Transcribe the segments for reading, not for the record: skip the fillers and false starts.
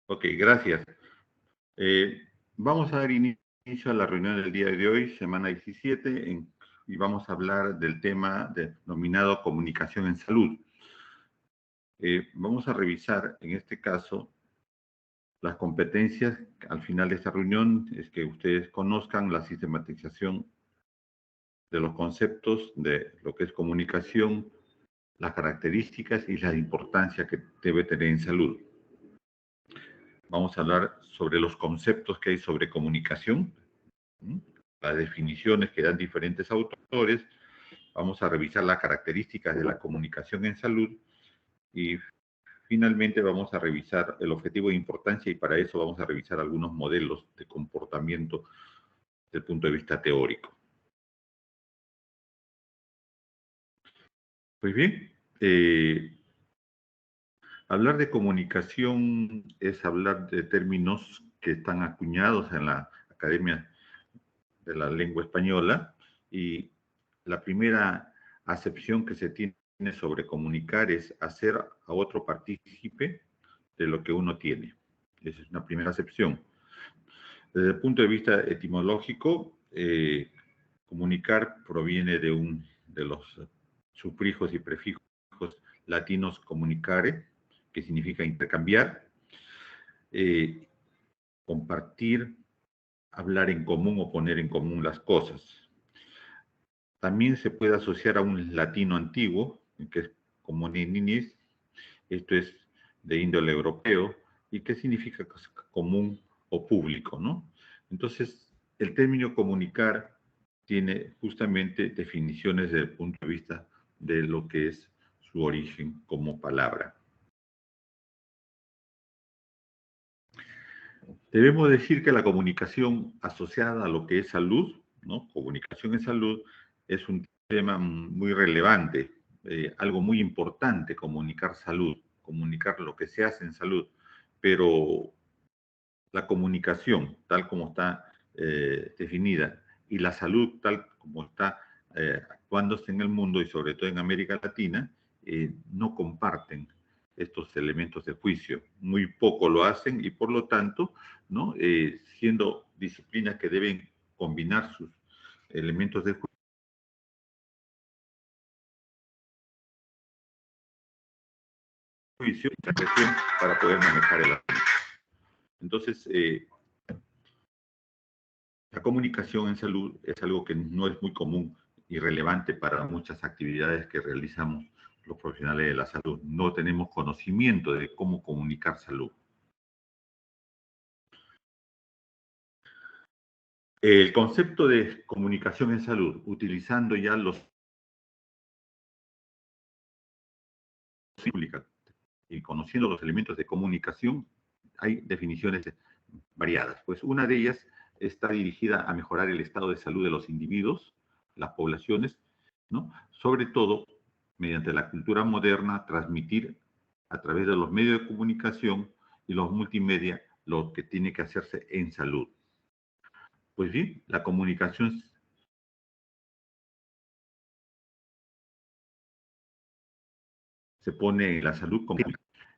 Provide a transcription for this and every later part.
Ok, gracias. Vamos a dar inicio a la reunión del día de hoy, semana 17, y vamos a hablar del tema denominado comunicación en salud. Vamos a revisar, en este caso, las competencias. Al final de esta reunión es que ustedes conozcan la sistematización de los conceptos de lo que es comunicación, las características y la importancia que debe tener en salud. Vamos a hablar sobre los conceptos que hay sobre comunicación, las definiciones que dan diferentes autores. Vamos a revisar las características de la comunicación en salud y finalmente vamos a revisar el objetivo de importancia y para eso vamos a revisar algunos modelos de comportamiento desde el punto de vista teórico. Pues bien, hablar de comunicación es hablar de términos que están acuñados en la Academia de la Lengua Española y la primera acepción que se tiene sobre comunicar es hacer a otro partícipe de lo que uno tiene. Esa es una primera acepción. Desde el punto de vista etimológico, comunicar proviene de los sufijos y prefijos latinos comunicare, que significa intercambiar, compartir, hablar en común o poner en común las cosas. También se puede asociar a un latino antiguo, que es comuninis, esto es de índole europeo, y que significa común o público, ¿no? Entonces, el término comunicar tiene justamente definiciones desde el punto de vista de lo que es su origen como palabra. Debemos decir que la comunicación asociada a lo que es salud, ¿no? Comunicación en salud, es un tema muy relevante, algo muy importante, comunicar salud, comunicar lo que se hace en salud, pero la comunicación, tal como está definida, y la salud, tal como está actuándose en el mundo y sobre todo en América Latina, no comparten estos elementos de juicio. Muy poco lo hacen y por lo tanto, ¿no? Siendo disciplinas que deben combinar sus elementos de juicio y interpretación para poder manejar el asunto. Entonces, la comunicación en salud es algo que no es muy común y relevante para muchas actividades que realizamos los profesionales de la salud. No tenemos conocimiento de cómo comunicar salud. El concepto de comunicación en salud, utilizando ya los y conociendo los elementos de comunicación, hay definiciones variadas. Pues una de ellas está dirigida a mejorar el estado de salud de los individuos, las poblaciones, ¿no? Sobre todo mediante la cultura moderna, transmitir a través de los medios de comunicación y los multimedia lo que tiene que hacerse en salud. Pues bien, la comunicación se pone en la salud como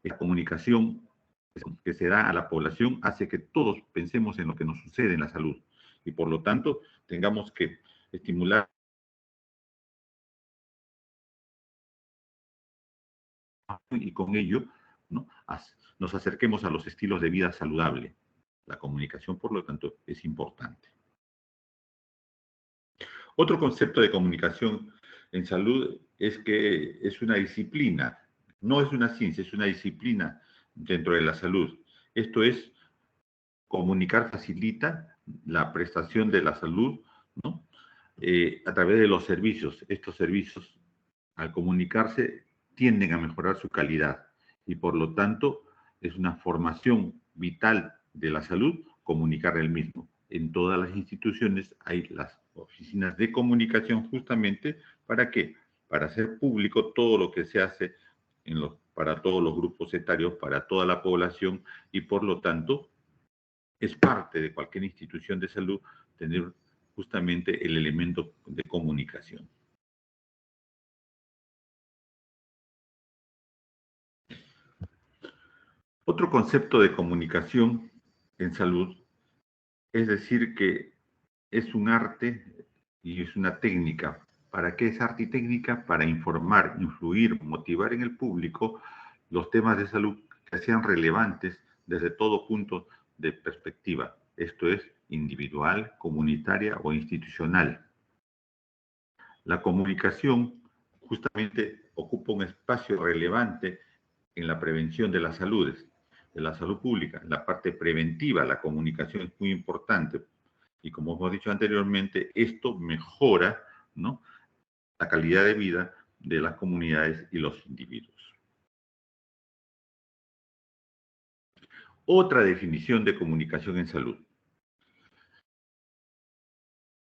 la comunicación que se da a la población hace que todos pensemos en lo que nos sucede en la salud y por lo tanto tengamos que estimular y con ello, ¿no? Nos acerquemos a los estilos de vida saludable. La comunicación, por lo tanto, es importante. Otro concepto de comunicación en salud es que es una disciplina, no es una ciencia, es una disciplina dentro de la salud. Esto es, comunicar facilita la prestación de la salud, ¿no? A través de los servicios. Estos servicios, al comunicarse, tienden a mejorar su calidad y por lo tanto es una formación vital de la salud comunicar el mismo. En todas las instituciones hay las oficinas de comunicación justamente para qué, para hacer público todo lo que se hace para todos los grupos etarios, para toda la población y por lo tanto es parte de cualquier institución de salud tener justamente el elemento de comunicación. Otro concepto de comunicación en salud es decir que es un arte y es una técnica. ¿Para qué es arte y técnica? Para informar, influir, motivar en el público los temas de salud que sean relevantes desde todo punto de perspectiva. Esto es individual, comunitaria o institucional. La comunicación justamente ocupa un espacio relevante en la prevención de las saludes, de la salud pública. La parte preventiva, la comunicación es muy importante. Y como hemos dicho anteriormente, esto mejora, ¿no?, la calidad de vida de las comunidades y los individuos. Otra definición de comunicación en salud.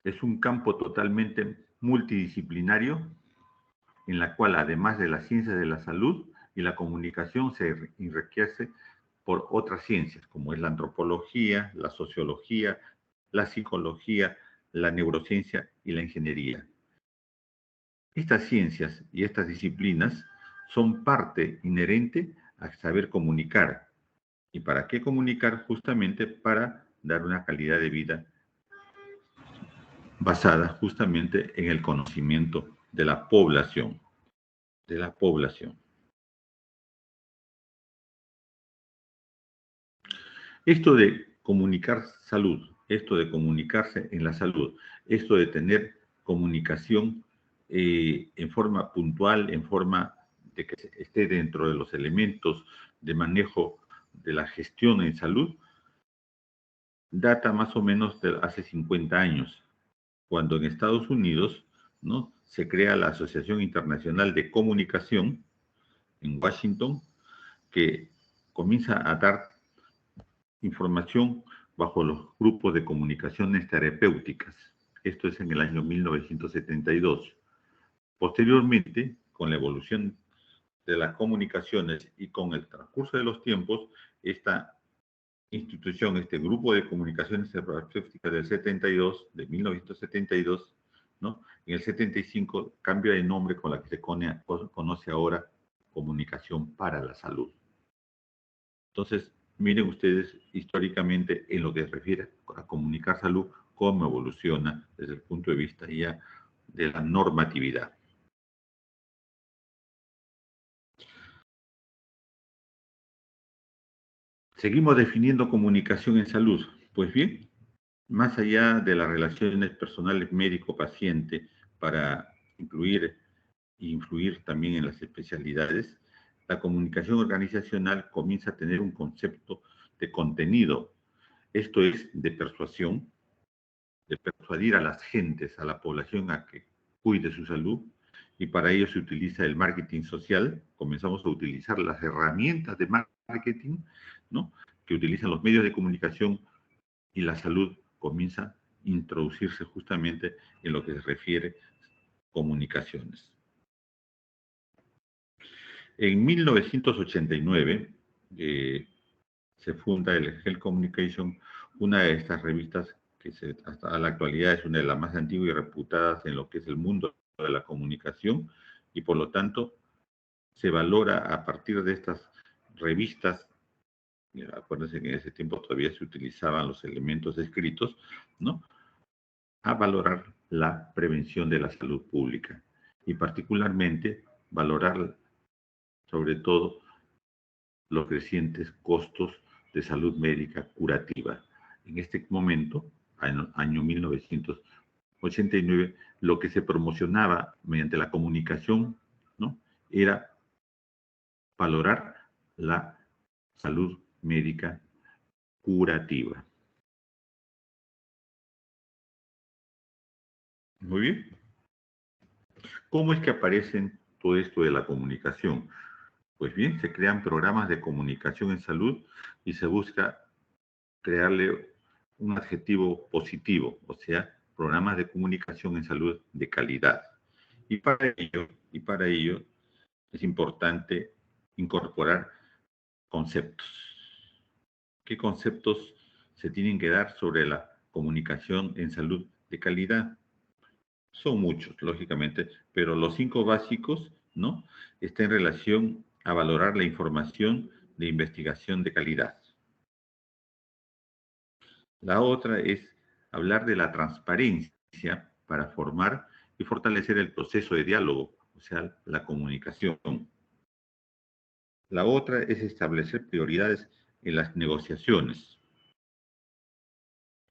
Es un campo totalmente multidisciplinario en la cual, además de las ciencias de la salud y la comunicación, se enriquece por otras ciencias, como es la antropología, la sociología, la psicología, la neurociencia y la ingeniería. Estas ciencias y estas disciplinas son parte inherente a saber comunicar. ¿Y para qué comunicar? Justamente para dar una calidad de vida basada justamente en el conocimiento de la población. De la población. Esto de comunicar salud, esto de comunicarse en la salud, esto de tener comunicación en forma puntual, en forma de que esté dentro de los elementos de manejo de la gestión en salud, data más o menos de hace 50 años, cuando en Estados Unidos, ¿no?, se crea la Asociación Internacional de Comunicación en Washington, que comienza a dar información bajo los grupos de comunicaciones terapéuticas. Esto es en el año 1972. Posteriormente, con la evolución de las comunicaciones y con el transcurso de los tiempos, esta institución, este grupo de comunicaciones terapéuticas del 72, de 1972, ¿no?, en el 75 cambia de nombre con la que se conoce ahora Comunicación para la Salud. Entonces, miren ustedes históricamente en lo que se refiere a comunicar salud, cómo evoluciona desde el punto de vista ya de la normatividad. Seguimos definiendo comunicación en salud. Pues bien, más allá de las relaciones personales médico-paciente para incluir e influir también en las especialidades, la comunicación organizacional comienza a tener un concepto de contenido. Esto es de persuasión, de persuadir a las gentes, a la población a que cuide su salud, y para ello se utiliza el marketing social. Comenzamos a utilizar las herramientas de marketing, ¿no?, que utilizan los medios de comunicación, y la salud comienza a introducirse justamente en lo que se refiere a comunicaciones. En 1989 se funda el Health Communication, una de estas revistas que hasta la actualidad es una de las más antiguas y reputadas en lo que es el mundo de la comunicación, y por lo tanto se valora a partir de estas revistas. Acuérdense que en ese tiempo todavía se utilizaban los elementos escritos, ¿no?, a valorar la prevención de la salud pública y particularmente valorar sobre todo los crecientes costos de salud médica curativa. En este momento, año 1989, lo que se promocionaba mediante la comunicación, ¿no?, era valorar la salud médica curativa. Muy bien. ¿Cómo es que aparecen todo esto de la comunicación? Pues bien, se crean programas de comunicación en salud y se busca crearle un adjetivo positivo, o sea, programas de comunicación en salud de calidad. Y para ello es importante incorporar conceptos. ¿Qué conceptos se tienen que dar sobre la comunicación en salud de calidad? Son muchos, lógicamente, pero los 5 básicos, ¿no?, está en relación a valorar la información de investigación de calidad. La otra es hablar de la transparencia para formar y fortalecer el proceso de diálogo, o sea, la comunicación. La otra es establecer prioridades en las negociaciones.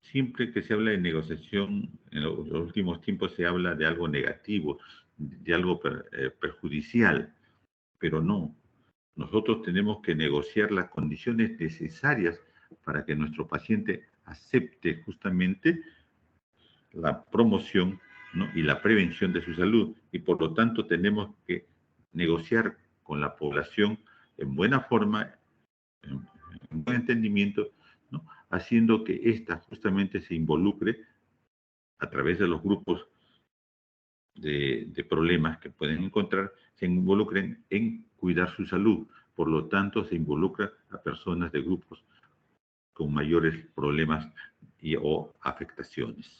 Siempre que se habla de negociación, en los últimos tiempos se habla de algo negativo, de algo perjudicial, pero no. Nosotros tenemos que negociar las condiciones necesarias para que nuestro paciente acepte justamente la promoción, ¿no?, y la prevención de su salud. Y por lo tanto tenemos que negociar con la población en buena forma, en buen entendimiento, ¿no?, haciendo que ésta justamente se involucre a través de los grupos de problemas que pueden encontrar, se involucren en cuidar su salud. Por lo tanto, se involucra a personas de grupos con mayores problemas o afectaciones.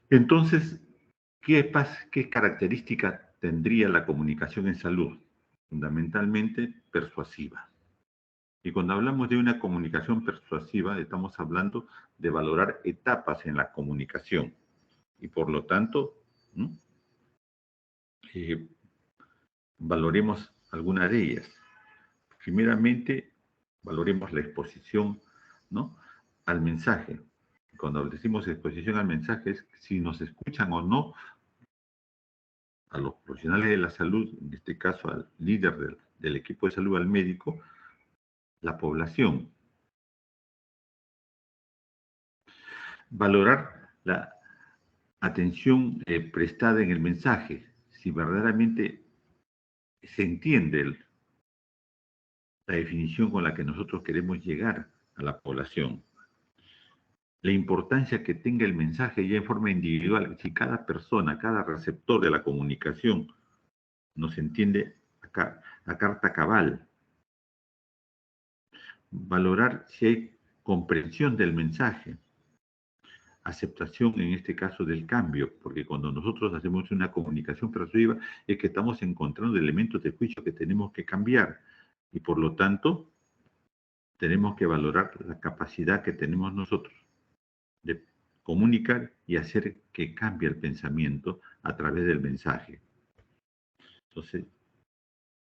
Entonces, ¿qué característica tendría la comunicación en salud? Fundamentalmente persuasiva. Y cuando hablamos de una comunicación persuasiva, estamos hablando de valorar etapas en la comunicación. Y por lo tanto, ¿no?, eh, valoremos alguna de ellas. Primeramente, valoremos la exposición, ¿no?, al mensaje. Cuando decimos exposición al mensaje es si nos escuchan o no a los profesionales de la salud, en este caso al líder del equipo de salud, al médico, la población. Valorar la atención prestada en el mensaje, si verdaderamente se entiende la definición con la que nosotros queremos llegar a la población. La importancia que tenga el mensaje ya en forma individual, si cada persona, cada receptor de la comunicación nos entiende a carta cabal. Valorar si hay comprensión del mensaje, aceptación en este caso del cambio, porque cuando nosotros hacemos una comunicación persuasiva es que estamos encontrando elementos de juicio que tenemos que cambiar y por lo tanto tenemos que valorar la capacidad que tenemos nosotros de comunicar y hacer que cambie el pensamiento a través del mensaje. Entonces,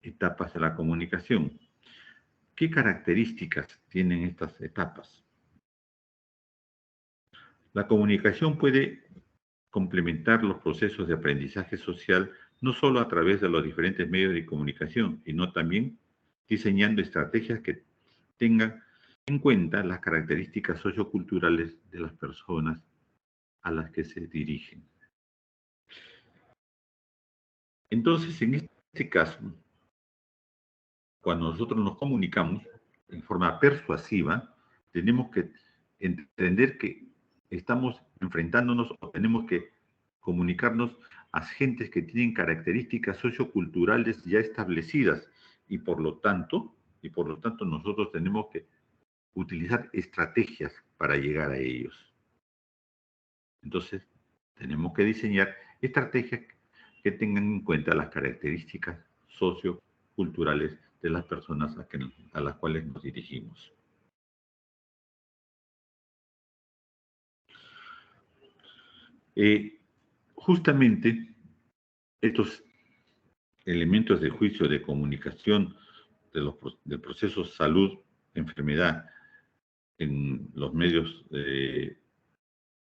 etapas de la comunicación. ¿Qué características tienen estas etapas? La comunicación puede complementar los procesos de aprendizaje social no solo a través de los diferentes medios de comunicación, sino también diseñando estrategias que tengan en cuenta las características socioculturales de las personas a las que se dirigen. Entonces, en este caso, cuando nosotros nos comunicamos en forma persuasiva, tenemos que entender que estamos enfrentándonos o tenemos que comunicarnos a gentes que tienen características socioculturales ya establecidas y por lo tanto nosotros tenemos que utilizar estrategias para llegar a ellos. Entonces, tenemos que diseñar estrategias que tengan en cuenta las características socioculturales de las personas a las cuales nos dirigimos. Justamente estos elementos de juicio de comunicación del proceso salud, enfermedad en los medios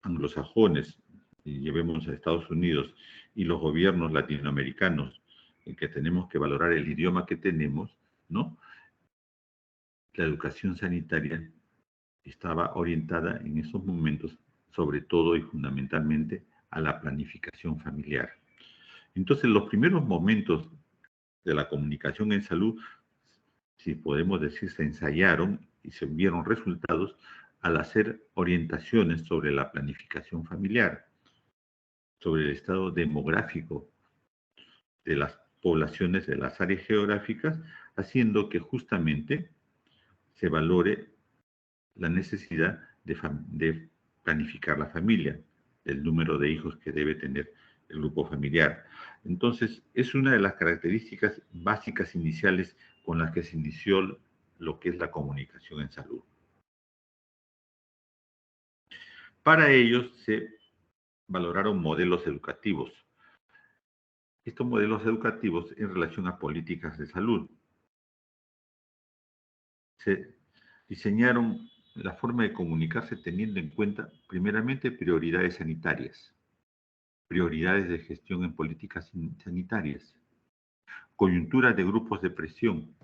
anglosajones, y llevemos a Estados Unidos, y los gobiernos latinoamericanos, en que tenemos que valorar el idioma que tenemos, ¿no? La educación sanitaria estaba orientada en esos momentos, sobre todo y fundamentalmente, a la planificación familiar. Entonces, los primeros momentos de la comunicación en salud, si podemos decir, se ensayaron y se vieron resultados al hacer orientaciones sobre la planificación familiar, sobre el estado demográfico de las poblaciones de las áreas geográficas, haciendo que justamente se valore la necesidad de planificar la familia, el número de hijos que debe tener el grupo familiar. Entonces, es una de las características básicas iniciales con las que se inició lo que es la comunicación en salud. Para ello se valoraron modelos educativos. Estos modelos educativos en relación a políticas de salud. Se diseñaron la forma de comunicarse teniendo en cuenta, primeramente, prioridades sanitarias, prioridades de gestión en políticas sanitarias, coyunturas de grupos de presión,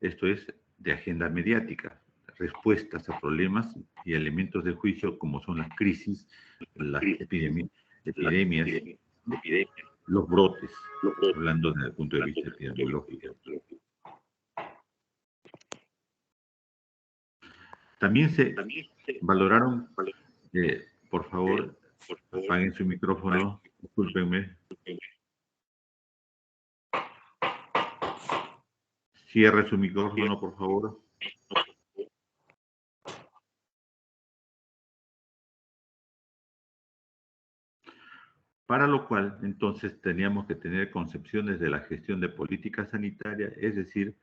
esto es, de agenda mediática, respuestas a problemas y elementos de juicio como son las crisis, las epidemias, los brotes, hablando desde el punto de vista epidemiológico. También se valoraron, por favor, apaguen su micrófono, discúlpenme. Cierre su micrófono, por favor. Para lo cual, entonces, teníamos que tener concepciones de la gestión de política sanitaria, es decir,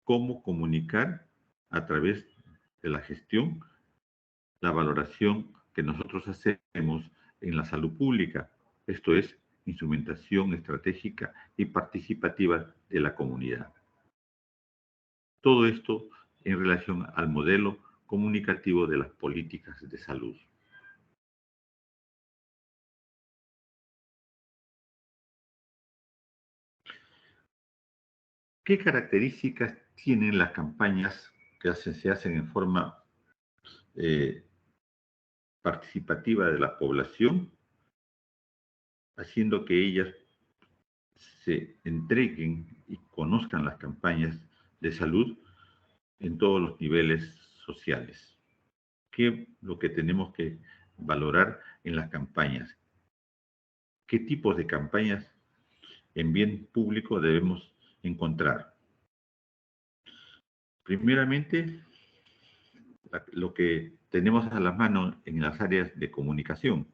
cómo comunicar a través de la gestión la valoración que nosotros hacemos en la salud pública, esto es, instrumentación estratégica y participativa de la comunidad. Todo esto en relación al modelo comunicativo de las políticas de salud. ¿Qué características tienen las campañas que se hacen en forma participativa de la población, haciendo que ellas se entreguen y conozcan las campañas de salud en todos los niveles sociales? ¿Qué es lo que tenemos que valorar en las campañas? ¿Qué tipos de campañas en bien público debemos encontrar? Primeramente, lo que tenemos a la mano en las áreas de comunicación,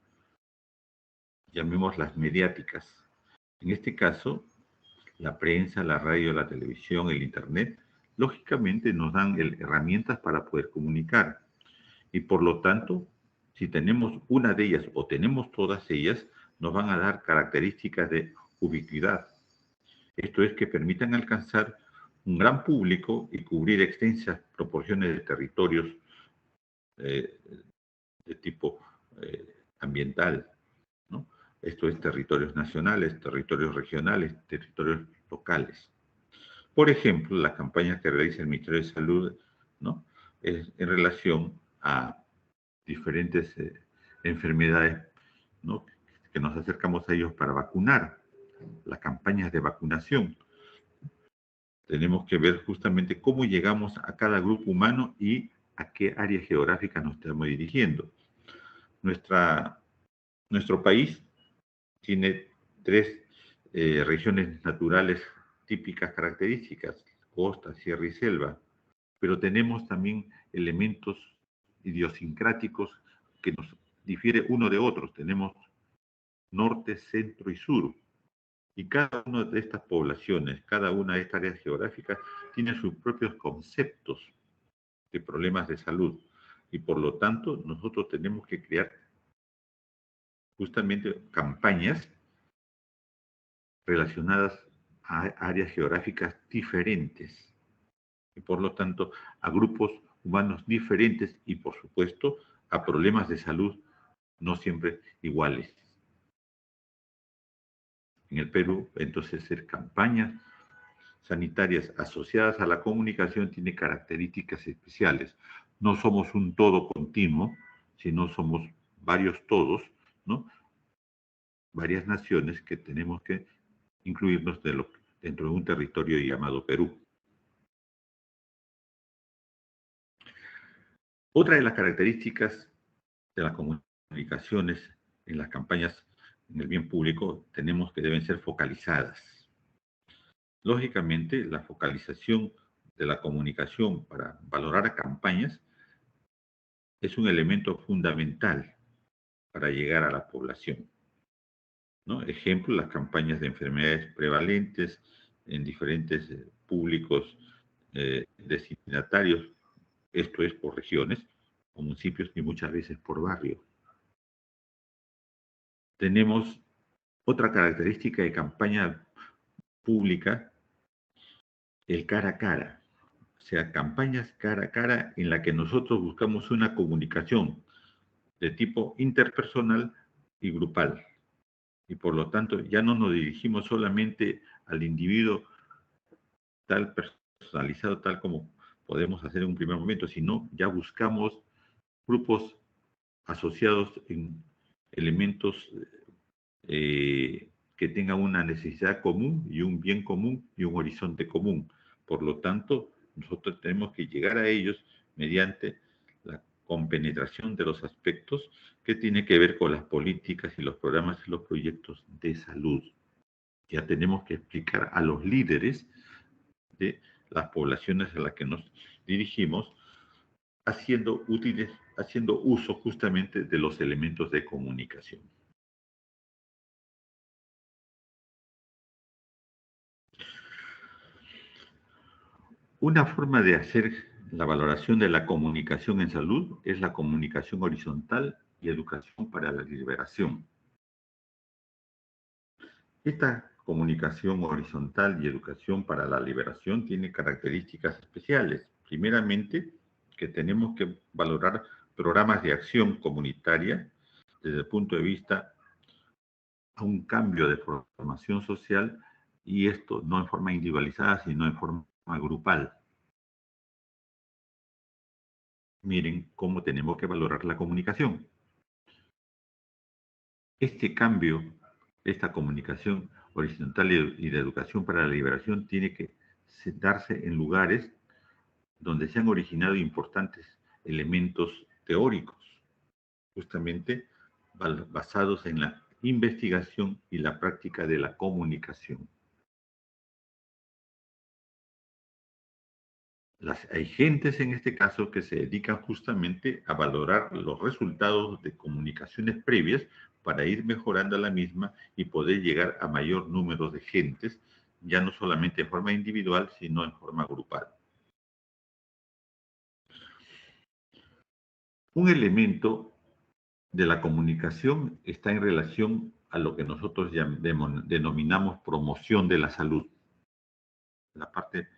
llamémoslas mediáticas. En este caso, la prensa, la radio, la televisión, el internet, lógicamente nos dan herramientas para poder comunicar. Y por lo tanto, si tenemos una de ellas o tenemos todas ellas, nos van a dar características de ubicuidad. Esto es que permitan alcanzar un gran público y cubrir extensas proporciones de territorios de tipo ambiental, ¿no? Esto es territorios nacionales, territorios regionales, territorios locales. Por ejemplo, las campañas que realiza el Ministerio de Salud, ¿no?, es en relación a diferentes enfermedades, ¿no?, que nos acercamos a ellos para vacunar, las campañas de vacunación. Tenemos que ver justamente cómo llegamos a cada grupo humano y a qué área geográfica nos estamos dirigiendo. Nuestro país tiene tres regiones naturales típicas características: costa, sierra y selva, pero tenemos también elementos idiosincráticos que nos difiere uno de otros. Tenemos norte, centro y sur. Y cada una de estas poblaciones, cada una de estas áreas geográficas, tiene sus propios conceptos de problemas de salud. Y por lo tanto, nosotros tenemos que crear justamente campañas relacionadas a áreas geográficas diferentes. Y por lo tanto, a grupos humanos diferentes y, por supuesto, a problemas de salud no siempre iguales. En el Perú, entonces, hacer campañas sanitarias asociadas a la comunicación tiene características especiales. No somos un todo continuo, sino somos varios todos, ¿no?, varias naciones que tenemos que incluirnos dentro de un territorio llamado Perú. Otra de las características de las comunicaciones en las campañas en el bien público tenemos que deben ser focalizadas. Lógicamente, la focalización de la comunicación para valorar campañas es un elemento fundamental. para llegar a la población, ¿no? Ejemplo, las campañas de enfermedades prevalentes en diferentes públicos destinatarios, esto es por regiones o municipios y muchas veces por barrios. Tenemos otra característica de campaña pública, el cara a cara. O sea, campañas cara a cara en la que nosotros buscamos una comunicación de tipo interpersonal y grupal. Y por lo tanto, ya no nos dirigimos solamente al individuo tal personalizado, tal como podemos hacer en un primer momento, sino ya buscamos grupos asociados en elementos que tengan una necesidad común y un bien común y un horizonte común. Por lo tanto, nosotros tenemos que llegar a ellos mediante la compenetración de los aspectos que tienen que ver con las políticas y los programas y los proyectos de salud. Ya tenemos que explicar a los líderes de las poblaciones a las que nos dirigimos, haciendo uso justamente de los elementos de comunicación. Una forma de hacer la valoración de la comunicación en salud es la comunicación horizontal y educación para la liberación. Esta comunicación horizontal y educación para la liberación tiene características especiales. Primeramente, que tenemos que valorar programas de acción comunitaria desde el punto de vista a un cambio de formación social, y esto no en forma individualizada, sino en forma grupal. Miren cómo tenemos que valorar la comunicación. Este cambio, esta comunicación horizontal y de educación para la liberación tiene que darse en lugares donde se han originado importantes elementos teóricos, justamente basados en la investigación y la práctica de la comunicación. Hay gentes en este caso que se dedican justamente a valorar los resultados de comunicaciones previas para ir mejorando la misma y poder llegar a mayor número de gentes, ya no solamente en forma individual, sino en forma grupal. Un elemento de la comunicación está en relación a lo que nosotros denominamos promoción de la salud. La parte,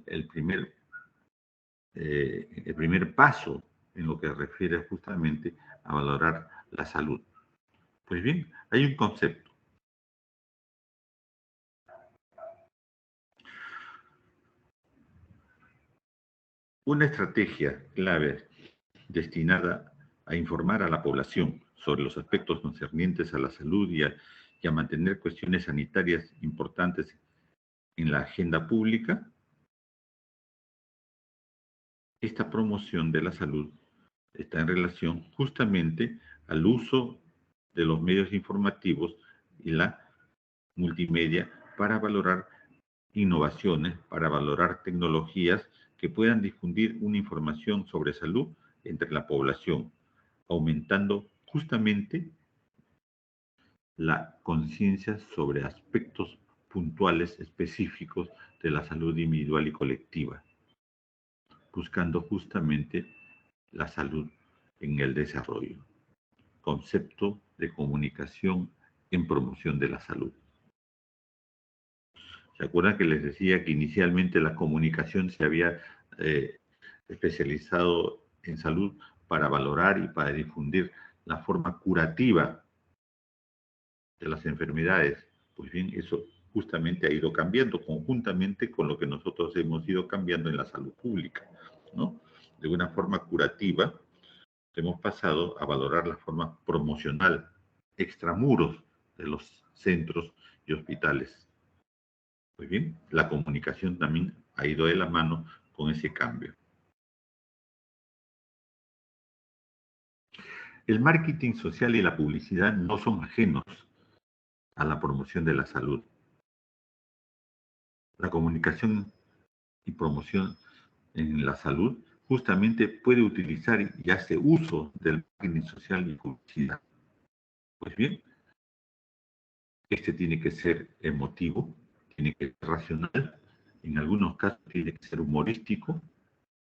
el primer paso en lo que refiere justamente a valorar la salud. Pues bien, hay un concepto. Una estrategia clave destinada a informar a la población sobre los aspectos concernientes a la salud y a mantener cuestiones sanitarias importantes en la agenda pública. Esta promoción de la salud está en relación justamente al uso de los medios informativos y la multimedia para valorar innovaciones, para valorar tecnologías que puedan difundir una información sobre salud entre la población, aumentando justamente la conciencia sobre aspectos puntuales específicos de la salud individual y colectiva, buscando justamente la salud en el desarrollo. Concepto de comunicación en promoción de la salud. ¿Se acuerdan que les decía que inicialmente la comunicación se había especializado en salud para valorar y para difundir la forma curativa de las enfermedades? Pues bien, eso justamente ha ido cambiando conjuntamente con lo que nosotros hemos ido cambiando en la salud pública, ¿no? De una forma curativa, hemos pasado a valorar la forma promocional, extramuros de los centros y hospitales. Muy bien, la comunicación también ha ido de la mano con ese cambio. El marketing social y la publicidad no son ajenos a la promoción de la salud. La comunicación y promoción en la salud justamente puede utilizar y hace uso del marketing social y publicidad. Pues bien, este tiene que ser emotivo, tiene que ser racional, en algunos casos tiene que ser humorístico,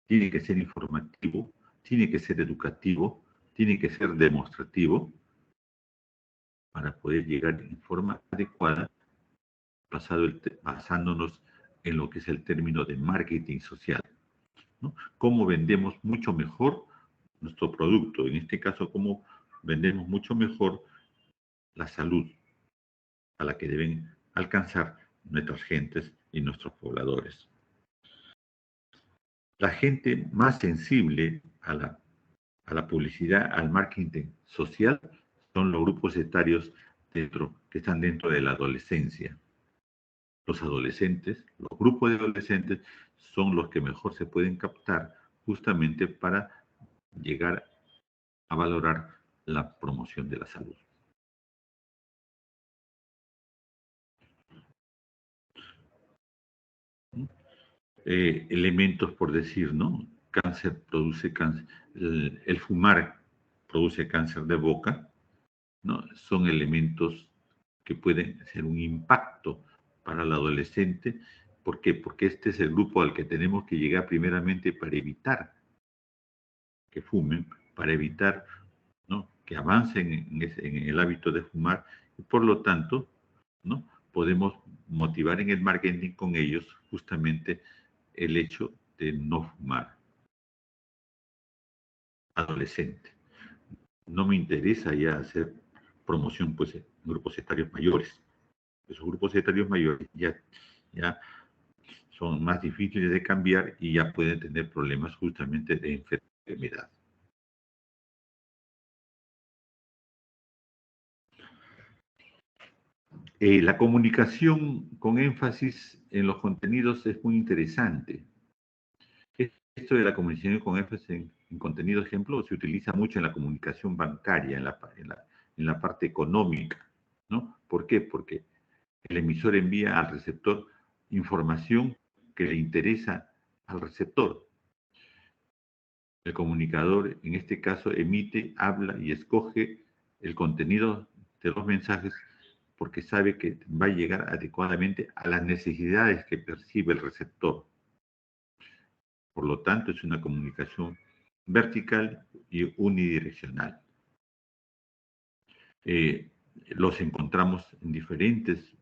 tiene que ser informativo, tiene que ser educativo, tiene que ser demostrativo para poder llegar en forma adecuada, basándonos en lo que es el término de marketing social, ¿no? Cómo vendemos mucho mejor nuestro producto, en este caso, cómo vendemos mucho mejor la salud a la que deben alcanzar nuestras gentes y nuestros pobladores. La gente más sensible a la publicidad, al marketing social, son los grupos etarios que están dentro de la adolescencia. Los adolescentes, los grupos de adolescentes son los que mejor se pueden captar justamente para llegar a valorar la promoción de la salud. Elementos por decir, ¿no? Cáncer produce cáncer, el fumar produce cáncer de boca, ¿no? Son elementos que pueden ser un impacto para el adolescente. ¿Por qué? Porque este es el grupo al que tenemos que llegar primeramente para evitar que fumen, para evitar, ¿no?, que avancen en el hábito de fumar, y por lo tanto, ¿no?, podemos motivar en el marketing con ellos justamente el hecho de no fumar. Adolescente. No me interesa ya hacer promoción pues, en grupos etarios mayores. Esos grupos etarios mayores ya son más difíciles de cambiar y ya pueden tener problemas justamente de enfermedad. La comunicación con énfasis en los contenidos es muy interesante. Esto de la comunicación con énfasis en contenido, ejemplo, se utiliza mucho en la comunicación bancaria, en la parte económica, ¿no? ¿Por qué? Porque el emisor envía al receptor información que le interesa al receptor. El comunicador, en este caso, emite, habla y escoge el contenido de los mensajes porque sabe que va a llegar adecuadamente a las necesidades que percibe el receptor. Por lo tanto, es una comunicación vertical y unidireccional. Eh, los encontramos en diferentes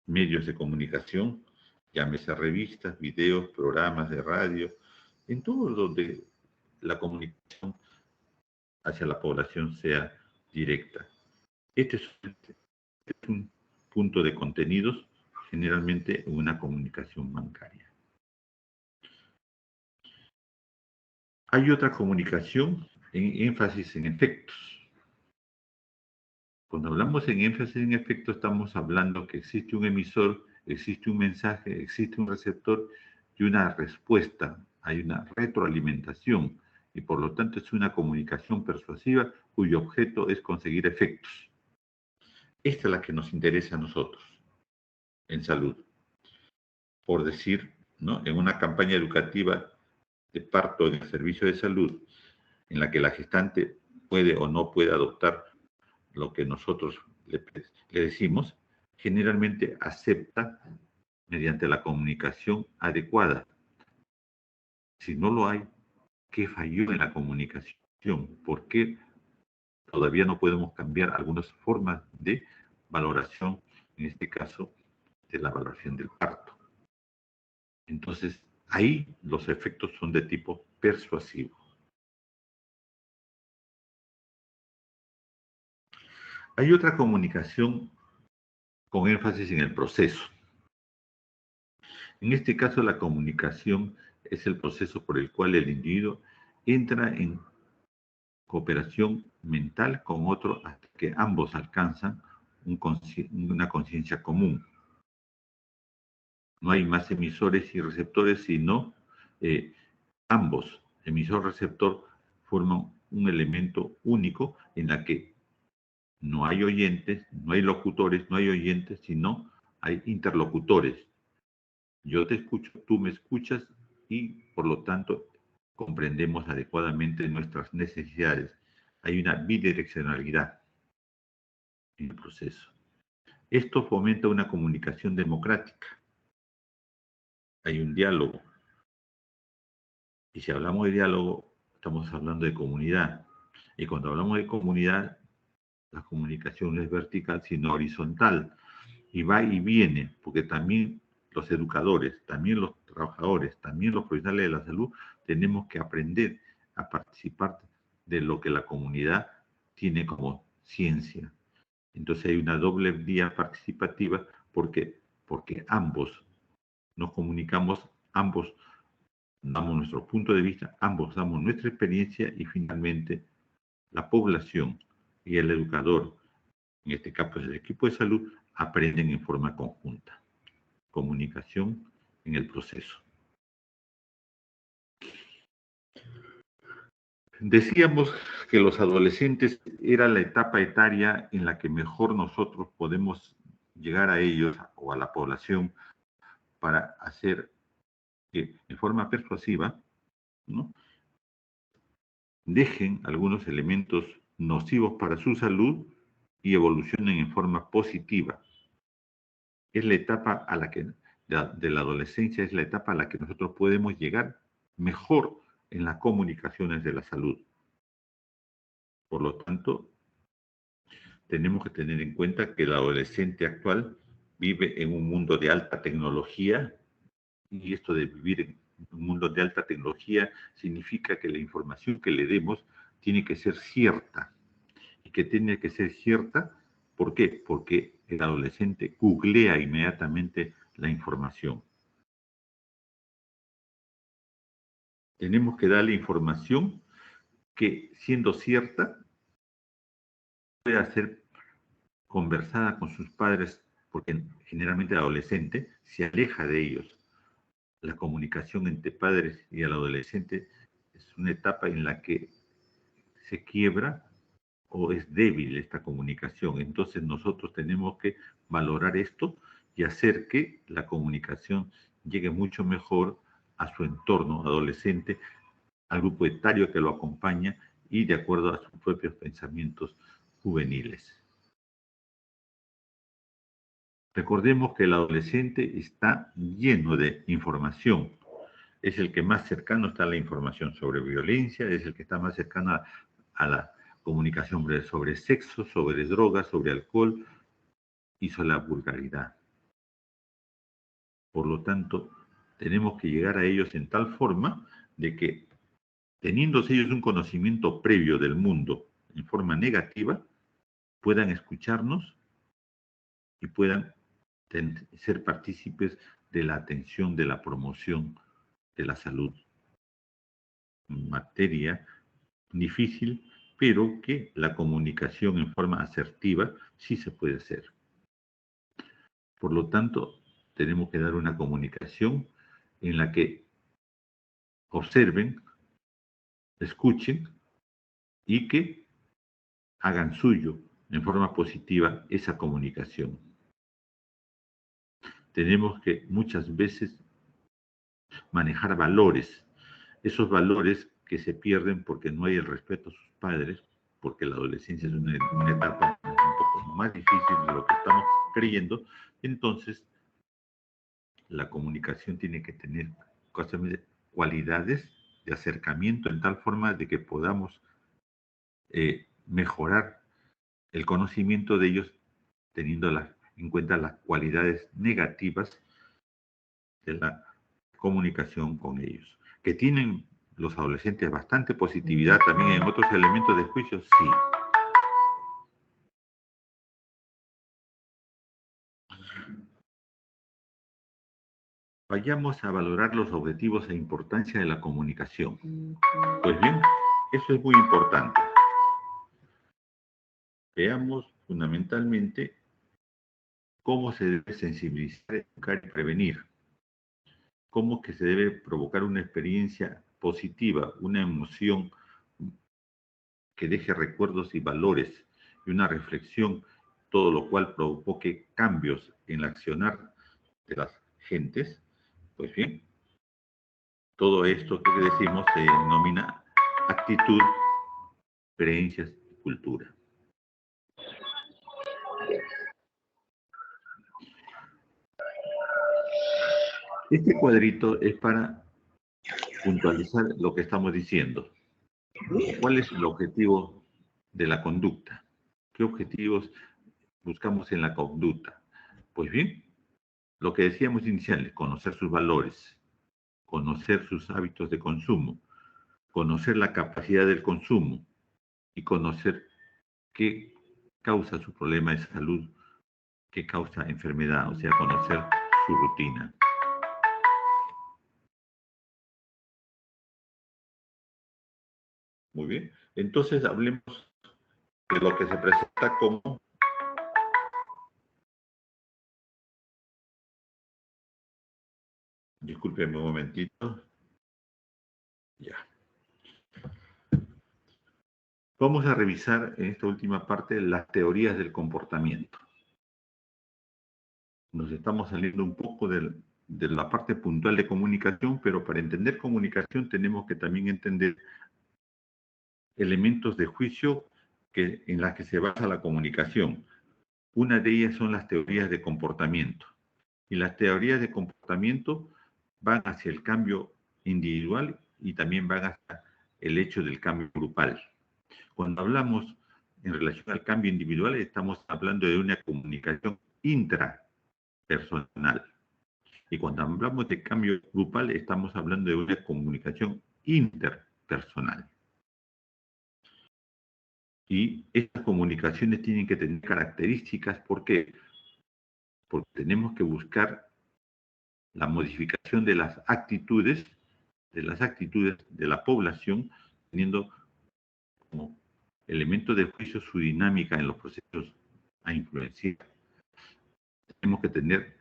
medios de comunicación, llámese revistas, videos, programas de radio, en todo donde la comunicación hacia la población sea directa. Este es un punto de contenidos, generalmente en una comunicación bancaria. Hay otra comunicación en énfasis en efectos. Cuando hablamos en énfasis en efectos, estamos hablando que existe un emisor, existe un mensaje, existe un receptor y una respuesta. Hay una retroalimentación y por lo tanto es una comunicación persuasiva cuyo objeto es conseguir efectos. Esta es la que nos interesa a nosotros en salud. Por decir, ¿no?, en una campaña educativa de parto en el servicio de salud, en la que la gestante puede o no puede adoptar lo que nosotros le decimos, generalmente acepta mediante la comunicación adecuada. Si no lo hay, ¿qué falló en la comunicación? ¿Por qué todavía no podemos cambiar algunas formas de valoración, en este caso, de la valoración del parto? Entonces, ahí los efectos son de tipo persuasivo. Hay otra comunicación con énfasis en el proceso. En este caso, la comunicación es el proceso por el cual el individuo entra en cooperación mental con otro hasta que ambos alcanzan una conciencia común. No hay más emisores y receptores, sino ambos, emisor-receptor, forman un elemento único en la que no hay oyentes, no hay locutores, no hay oyentes, sino hay interlocutores. Yo te escucho, tú me escuchas y por lo tanto comprendemos adecuadamente nuestras necesidades. Hay una bidireccionalidad. en el proceso. Esto fomenta una comunicación democrática. Hay un diálogo. Y si hablamos de diálogo, estamos hablando de comunidad. Y cuando hablamos de comunidad, la comunicación no es vertical, sino horizontal. Y va y viene, porque también los educadores, también los trabajadores, también los profesionales de la salud, tenemos que aprender a participar de lo que la comunidad tiene como ciencia. Entonces hay una doble vía participativa porque ambos nos comunicamos, ambos damos nuestro punto de vista, ambos damos nuestra experiencia y finalmente la población y el educador, en este caso el equipo de salud, aprenden en forma conjunta. Comunicación en el proceso. Decíamos que los adolescentes era la etapa etaria en la que mejor nosotros podemos llegar a ellos o a la población para hacer que de forma persuasiva, ¿no?, dejen algunos elementos nocivos para su salud y evolucionen en forma positiva. Es la etapa a la que, de la adolescencia, es la etapa a la que nosotros podemos llegar mejor en las comunicaciones de la salud. Por lo tanto, tenemos que tener en cuenta que el adolescente actual vive en un mundo de alta tecnología, y esto de vivir en un mundo de alta tecnología significa que la información que le demos tiene que ser cierta. Y que tiene que ser cierta, ¿por qué? Porque el adolescente googlea inmediatamente la información. Tenemos que darle información que, siendo cierta, pueda ser conversada con sus padres, porque generalmente el adolescente se aleja de ellos. La comunicación entre padres y el adolescente es una etapa en la que se quiebra o es débil esta comunicación. Entonces nosotros tenemos que valorar esto y hacer que la comunicación llegue mucho mejor a su entorno adolescente, al grupo etario que lo acompaña y de acuerdo a sus propios pensamientos juveniles. Recordemos que el adolescente está lleno de información. Es el que más cercano está a la información sobre violencia, es el que está más cercano a la comunicación sobre sexo, sobre drogas, sobre alcohol y sobre la vulgaridad. Por lo tanto, tenemos que llegar a ellos en tal forma de que, teniendo ellos un conocimiento previo del mundo en forma negativa, puedan escucharnos y puedan ser partícipes de la atención, de la promoción de la salud. Materia difícil, pero que la comunicación en forma asertiva sí se puede hacer. Por lo tanto, tenemos que dar una comunicación en la que observen, escuchen y que hagan suyo en forma positiva esa comunicación. Tenemos que muchas veces manejar valores, esos valores que se pierden porque no hay el respeto a sus padres, porque la adolescencia es una etapa un poco más difícil de lo que estamos creyendo. Entonces, la comunicación tiene que tener cualidades de acercamiento en tal forma de que podamos mejorar el conocimiento de ellos teniendo en cuenta las cualidades negativas de la comunicación con ellos. Que tienen los adolescentes bastante positividad también en otros elementos de juicio, sí. Vayamos a valorar los objetivos e importancia de la comunicación. Pues bien, eso es muy importante. Veamos fundamentalmente cómo se debe sensibilizar, educar y prevenir. Cómo que se debe provocar una experiencia positiva, una emoción que deje recuerdos y valores y una reflexión, todo lo cual provoque cambios en el accionar de las gentes. Pues bien, todo esto que decimos se denomina actitud, creencias y cultura. Este cuadrito es para puntualizar lo que estamos diciendo. ¿Cuál es el objetivo de la conducta? ¿Qué objetivos buscamos en la conducta? Pues bien, lo que decíamos inicialmente, conocer sus valores, conocer sus hábitos de consumo, conocer la capacidad del consumo y conocer qué causa su problema de salud, qué causa enfermedad, o sea, conocer su rutina. Muy bien, entonces hablemos de lo que se presenta como... Discúlpeme un momentito. Ya. Vamos a revisar en esta última parte las teorías del comportamiento. Nos estamos saliendo un poco de la parte puntual de comunicación, pero para entender comunicación tenemos que también entender elementos de juicio en las que se basa la comunicación. Una de ellas son las teorías de comportamiento. Y las teorías de comportamiento van hacia el cambio individual y también van hacia el hecho del cambio grupal. Cuando hablamos en relación al cambio individual, estamos hablando de una comunicación intrapersonal. Y cuando hablamos de cambio grupal, estamos hablando de una comunicación interpersonal. Y estas comunicaciones tienen que tener características, ¿por qué? Porque tenemos que buscar la modificación de las actitudes de la población, teniendo como elemento de juicio su dinámica en los procesos a influenciar. Tenemos que tener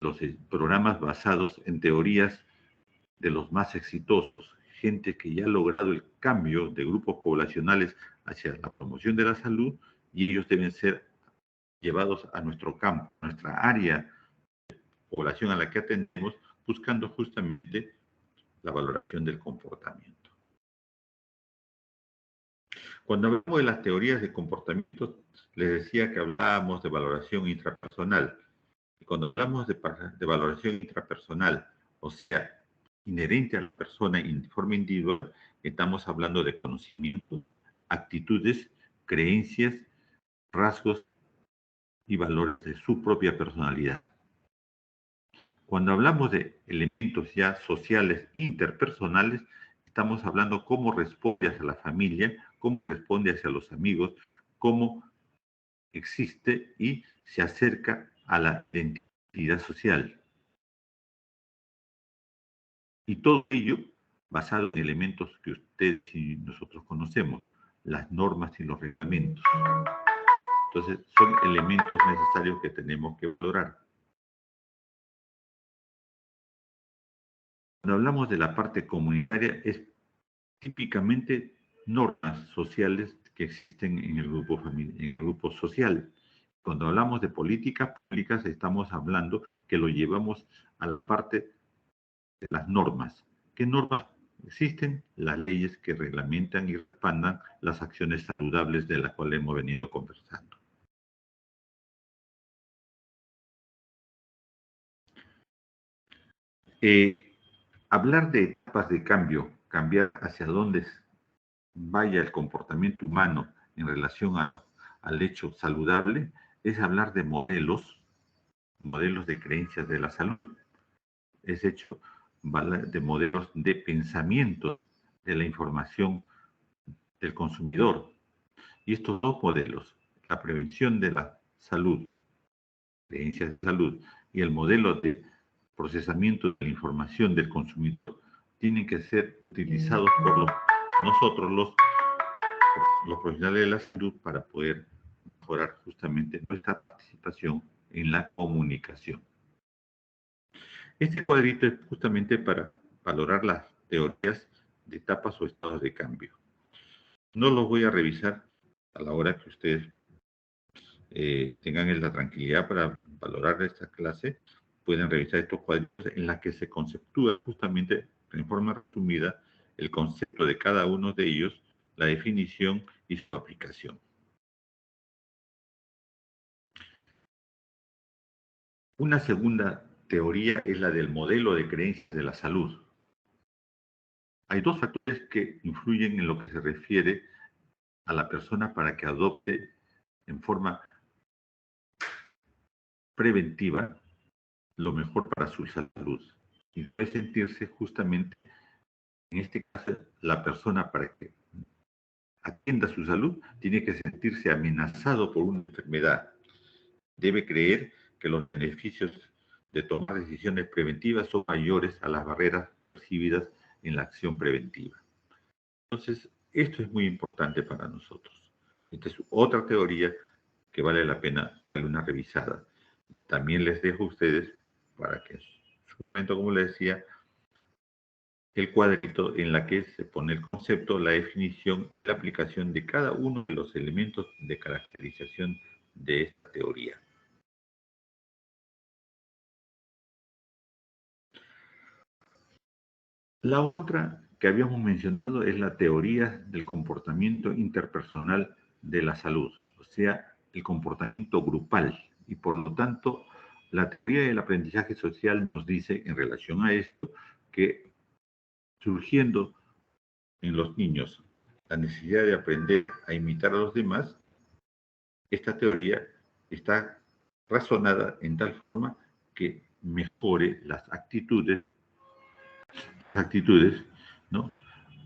los programas basados en teorías de los más exitosos, gente que ya ha logrado el cambio de grupos poblacionales hacia la promoción de la salud, y ellos deben ser llevados a nuestro campo, a nuestra área de población a la que atendemos, buscando justamente la valoración del comportamiento. Cuando hablamos de las teorías de comportamiento, les decía que hablábamos de valoración intrapersonal. Y cuando hablamos de valoración intrapersonal, o sea, inherente a la persona en forma individual, estamos hablando de conocimiento, actitudes, creencias, rasgos y valores de su propia personalidad. Cuando hablamos de elementos ya sociales interpersonales, estamos hablando cómo responde hacia la familia, cómo responde hacia los amigos, cómo existe y se acerca a la identidad social. Y todo ello basado en elementos que ustedes y nosotros conocemos, las normas y los reglamentos. Entonces, son elementos necesarios que tenemos que valorar. Cuando hablamos de la parte comunitaria, es típicamente normas sociales que existen en el grupo social. Cuando hablamos de políticas públicas, estamos hablando que lo llevamos a la parte de las normas. ¿Qué normas existen? Las leyes que reglamentan y respaldan las acciones saludables de las cuales hemos venido conversando. Hablar de etapas de cambio, cambiar hacia dónde vaya el comportamiento humano en relación al hecho saludable, es hablar de modelos de creencias de la salud. Es hecho de modelos de pensamiento de la información del consumidor. Y estos dos modelos, la prevención de la salud, creencias de salud, y el modelo de procesamiento de la información del consumidor, tienen que ser utilizados por nosotros, los profesionales de la salud, para poder mejorar justamente nuestra participación en la comunicación. Este cuadrito es justamente para valorar las teorías de etapas o estados de cambio. No los voy a revisar a la hora que ustedes tengan la tranquilidad para valorar esta clase. Pueden revisar estos cuadritos en la que se conceptúa justamente, en forma resumida, el concepto de cada uno de ellos, la definición y su aplicación. Una segunda teoría es la del modelo de creencias de la salud. Hay dos factores que influyen en lo que se refiere a la persona para que adopte en forma preventiva lo mejor para su salud. Y puede sentirse justamente, en este caso, la persona para que atienda su salud tiene que sentirse amenazado por una enfermedad. Debe creer que los beneficios de tomar decisiones preventivas son mayores a las barreras percibidas en la acción preventiva. Entonces, esto es muy importante para nosotros. Esta es otra teoría que vale la pena darle una revisada. También les dejo a ustedes, para que en su momento, como les decía, el cuadrito en la que se pone el concepto, la definición, la aplicación de cada uno de los elementos de caracterización de esta teoría. La otra que habíamos mencionado es la teoría del comportamiento interpersonal de la salud, o sea, el comportamiento grupal. Y por lo tanto, la teoría del aprendizaje social nos dice en relación a esto que surgiendo en los niños la necesidad de aprender a imitar a los demás, esta teoría está razonada en tal forma que mejore las actitudes, ¿no?,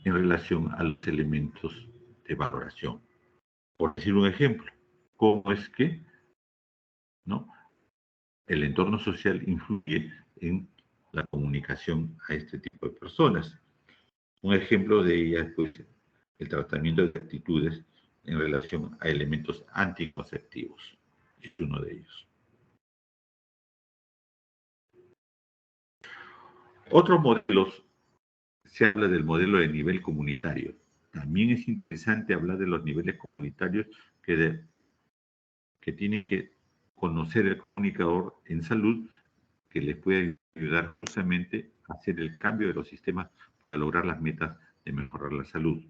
en relación a los elementos de valoración. Por decir un ejemplo, cómo es que, ¿no?, el entorno social influye en la comunicación a este tipo de personas. Un ejemplo de ella es pues, el tratamiento de actitudes en relación a elementos anticonceptivos. Es uno de ellos. Otros modelos, se habla del modelo de nivel comunitario. También es interesante hablar de los niveles comunitarios que tiene que conocer el comunicador en salud, que les puede ayudar justamente a hacer el cambio de los sistemas para lograr las metas de mejorar la salud.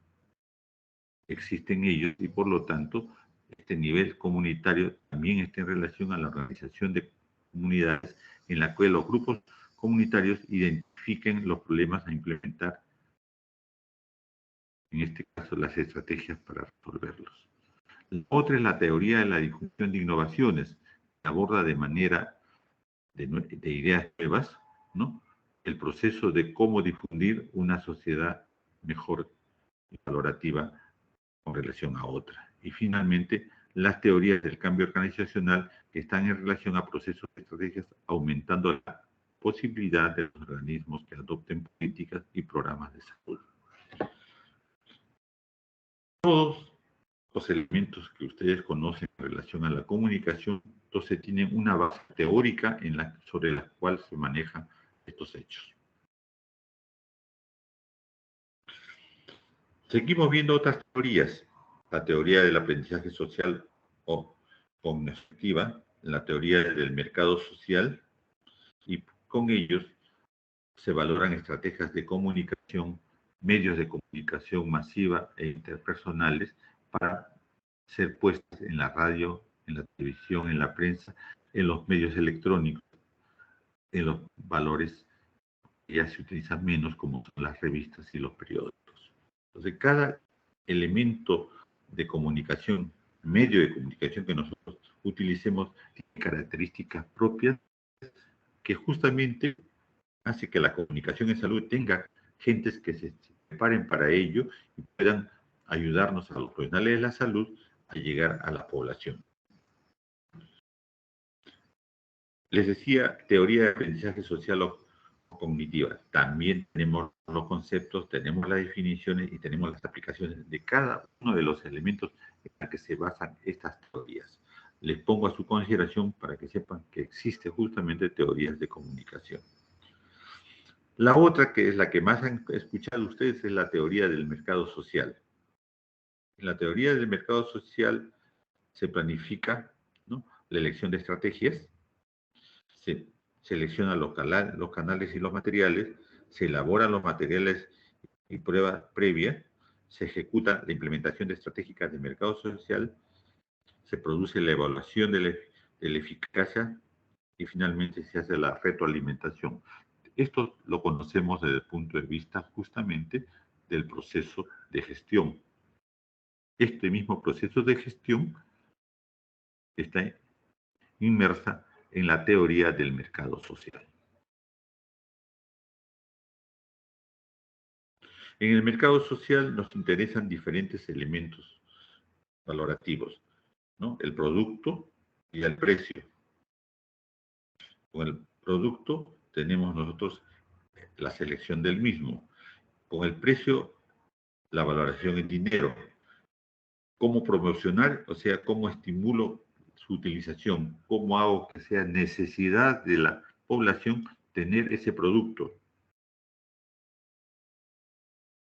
Existen ellos y por lo tanto este nivel comunitario también está en relación a la organización de comunidades en la cual los grupos comunitarios identifiquen los problemas a implementar, en este caso las estrategias para resolverlos. La otra es la teoría de la difusión de innovaciones, que aborda de manera de ideas nuevas, ¿no?, el proceso de cómo difundir una sociedad mejor y valorativa con relación a otra. Y finalmente, las teorías del cambio organizacional que están en relación a procesos y estrategias, aumentando la posibilidad de los organismos que adopten políticas y programas de salud. Todos los elementos que ustedes conocen en relación a la comunicación, entonces tienen una base teórica sobre la cual se manejan estos hechos. Seguimos viendo otras teorías. La teoría del aprendizaje social o cognitiva, la teoría del mercado social, y con ellos se valoran estrategias de comunicación, medios de comunicación masiva e interpersonales para ser puestas en la radio, en la televisión, en la prensa, en los medios electrónicos, en los valores que ya se utilizan menos, como son las revistas y los periódicos. Entonces, cada elemento de comunicación, medio de comunicación que nosotros utilicemos, tiene características propias que justamente hace que la comunicación en salud tenga gentes que se preparen para ello y puedan ayudarnos a los profesionales de la salud a llegar a la población. Les decía, teoría de aprendizaje social o cognitiva. También tenemos los conceptos, tenemos las definiciones y tenemos las aplicaciones de cada uno de los elementos en los que se basan estas teorías. Les pongo a su consideración para que sepan que existen justamente teorías de comunicación. La otra, que es la que más han escuchado ustedes, es la teoría del mercado social. En la teoría del mercado social se planifica, ¿no?, la elección de estrategias, se seleccionan los canales y los materiales, se elaboran los materiales y pruebas previas, se ejecuta la implementación de estratégicas de mercado social, se produce la evaluación de la eficacia y finalmente se hace la retroalimentación. Esto lo conocemos desde el punto de vista justamente del proceso de gestión. Este mismo proceso de gestión está inmersa en la teoría del mercado social. En el mercado social nos interesan diferentes elementos valorativos, ¿no? El producto y el precio. Con el producto tenemos nosotros la selección del mismo. Con el precio, la valoración en dinero. Cómo promocionar, o sea, cómo estimulo su utilización, cómo hago que sea necesidad de la población tener ese producto.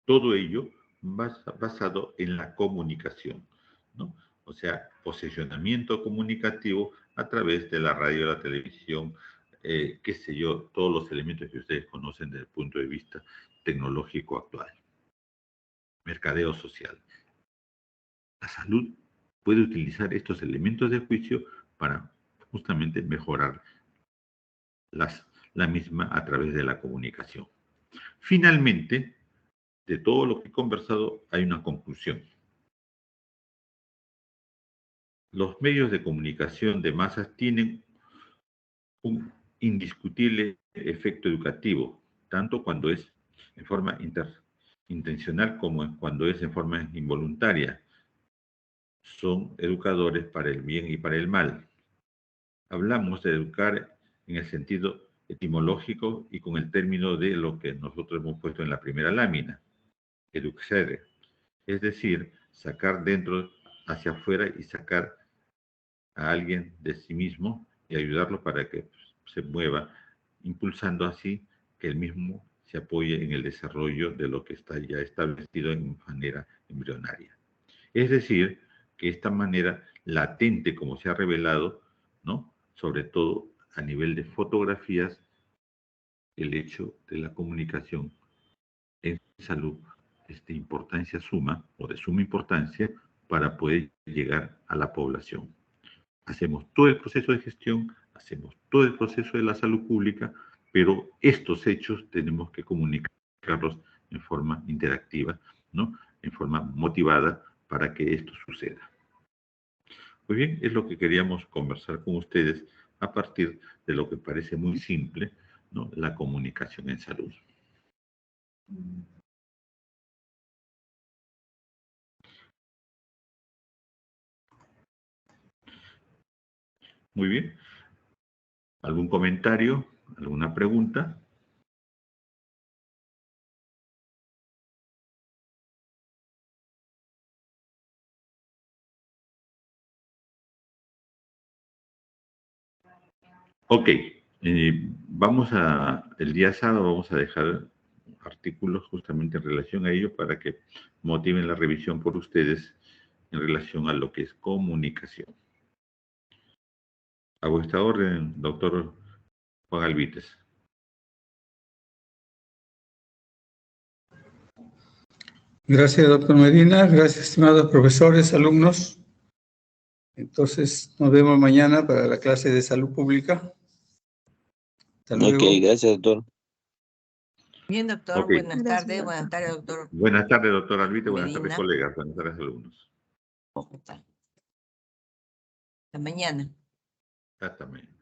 Todo ello basado en la comunicación, ¿no? O sea, posicionamiento comunicativo a través de la radio, la televisión, qué sé yo, todos los elementos que ustedes conocen desde el punto de vista tecnológico actual. Mercadeo social. La salud puede utilizar estos elementos de juicio para justamente mejorar la misma a través de la comunicación. Finalmente, de todo lo que he conversado, hay una conclusión. Los medios de comunicación de masas tienen un indiscutible efecto educativo, tanto cuando es en forma intencional como cuando es en forma involuntaria. Son educadores para el bien y para el mal. Hablamos de educar en el sentido etimológico y con el término de lo que nosotros hemos puesto en la primera lámina, educere, es decir, sacar dentro hacia afuera y sacar a alguien de sí mismo y ayudarlo para que se mueva, impulsando así que el mismo se apoye en el desarrollo de lo que está ya establecido en manera embrionaria. Es decir, que esta manera latente, como se ha revelado, ¿no? Sobre todo a nivel de fotografías, el hecho de la comunicación en salud es de importancia suma o de suma importancia para poder llegar a la población. Hacemos todo el proceso de gestión, hacemos todo el proceso de la salud pública, pero estos hechos tenemos que comunicarlos en forma interactiva, ¿no? En forma motivada para que esto suceda. Muy bien, es lo que queríamos conversar con ustedes a partir de lo que parece muy simple, ¿no? La comunicación en salud. Muy bien. ¿Algún comentario? ¿Alguna pregunta? Ok. El día sábado vamos a dejar artículos justamente en relación a ello para que motiven la revisión por ustedes en relación a lo que es comunicación. A vuestra orden, doctor Juan Alvites. Gracias, doctor Medina. Gracias, estimados profesores, alumnos. Entonces, nos vemos mañana para la clase de salud pública. Hasta luego. Ok, gracias, doctor. Bien, doctor. Okay. Buenas tardes. Buenas tardes, doctor. Buenas tardes, doctor Alvites. Buenas tardes, Medina. colegas. Buenas tardes, alumnos. ¿Cómo está? Hasta mañana. Hasta mañana.